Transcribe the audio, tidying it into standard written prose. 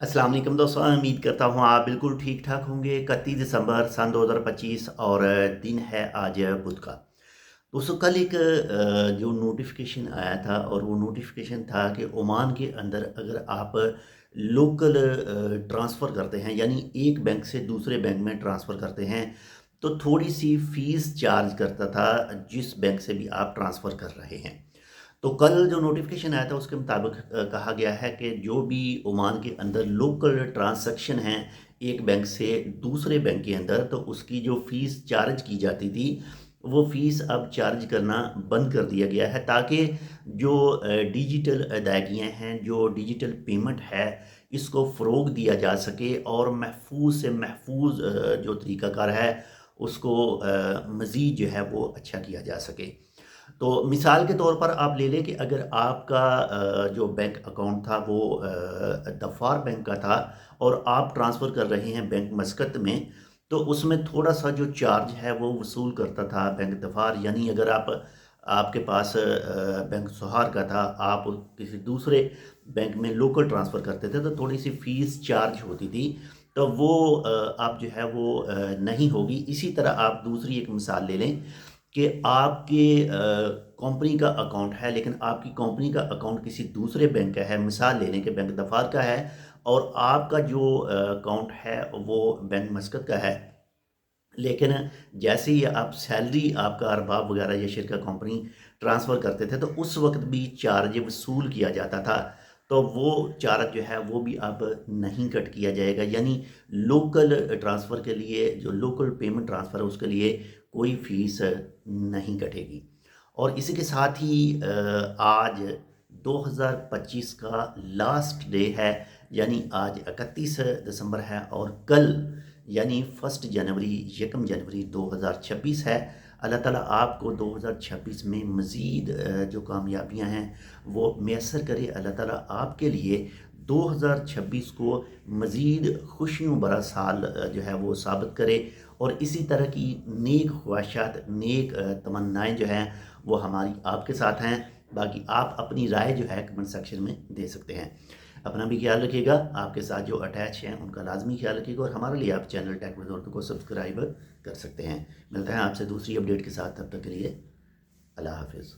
अस्सलाम वालेकुम दोस्तों, उम्मीद करता हूँ आप बिल्कुल ठीक ठाक होंगे। 31 दिसंबर सन 2025 और दिन है आज बुध का। दोस्तों कल एक जो नोटिफिकेशन आया था और वो नोटिफिकेशन था कि ओमान के अंदर अगर आप लोकल ट्रांसफ़र करते हैं, यानी एक बैंक से दूसरे बैंक में ट्रांसफ़र करते हैं, तो थोड़ी सी फ़ीस चार्ज करता था जिस बैंक से भी आप ट्रांसफ़र कर रहे हैं। तो कल जो नोटिफिकेशन आया था उसके मुताबिक कहा गया है कि जो भी ओमान के अंदर लोकल ट्रांसैक्शन हैं एक बैंक से दूसरे बैंक के अंदर, तो उसकी जो फ़ीस चार्ज की जाती थी वो फ़ीस अब चार्ज करना बंद कर दिया गया है, ताकि जो डिजिटल अदायगियाँ हैं, जो डिजिटल पेमेंट है, इसको फ़रोग़ दिया जा सके और महफूज से महफूज जो तरीक़ाकार है उसको मज़ीद जो है वो अच्छा किया जा सके। तो मिसाल के तौर पर आप ले लें कि अगर आपका जो बैंक अकाउंट था वो दफ़ार बैंक का था और आप ट्रांसफ़र कर रहे हैं बैंक मस्कत में, तो उसमें थोड़ा-सा जो चार्ज है वो वसूल करता था बैंक दफ़ार। यानी अगर आपके पास बैंक सोहार का था, आप किसी दूसरे बैंक में लोकल ट्रांसफ़र करते थे, तो थोड़ी-सी फ़ीस चार्ज होती थी। तो वो अब जो है वो नहीं होगी। इसी तरह आप दूसरी एक मिसाल ले लें कि आपके कंपनी का अकाउंट है, लेकिन आपकी कंपनी का अकाउंट किसी दूसरे बैंक का है। मिसाल ले लें कि बैंक दफ़ार का है और आपका जो अकाउंट है वो बैंक मस्कत का है। लेकिन जैसे ही आप सैलरी आपका अरबाब वगैरह या शिरका कंपनी ट्रांसफ़र करते थे, तो उस वक़्त भी चार्ज वसूल किया जाता था। तो वो चार्ज जो है वो भी अब नहीं कट किया जाएगा। यानी लोकल ट्रांसफ़र के लिए, जो लोकल पेमेंट ट्रांसफ़र है उसके लिए कोई फ़ीस नहीं कटेगी। और इसी के साथ ही आज 2025 का लास्ट डे है, यानी आज 31 दिसंबर है और कल यानी 1 जनवरी 1 जनवरी 2026 है। अल्लाह ताला आपको 2026 में मज़ीद जो कामयाबियाँ हैं वो मैसर करे। अल्लाह ताला आपके लिए 2026 को मज़ीद खुशियों भरा साल जो है वो साबित करे। और इसी तरह की नेक ख्वाहिशात, नेक तमन्नाएँ जो हैं वो हमारी आपके साथ हैं। बाकी आप अपनी राय जो है कमेंट सेक्शन में दे सकते हैं। अपना भी ख्याल रखिएगा, आपके साथ जो अटैच हैं उनका लाजमी ख्याल रखिएगा और हमारे लिए आप चैनल टेक विद उर्दू को सब्सक्राइब कर सकते हैं। मिलते हैं आपसे दूसरी अपडेट के साथ, तब तक के लिए अल्लाह हाफ़िज़।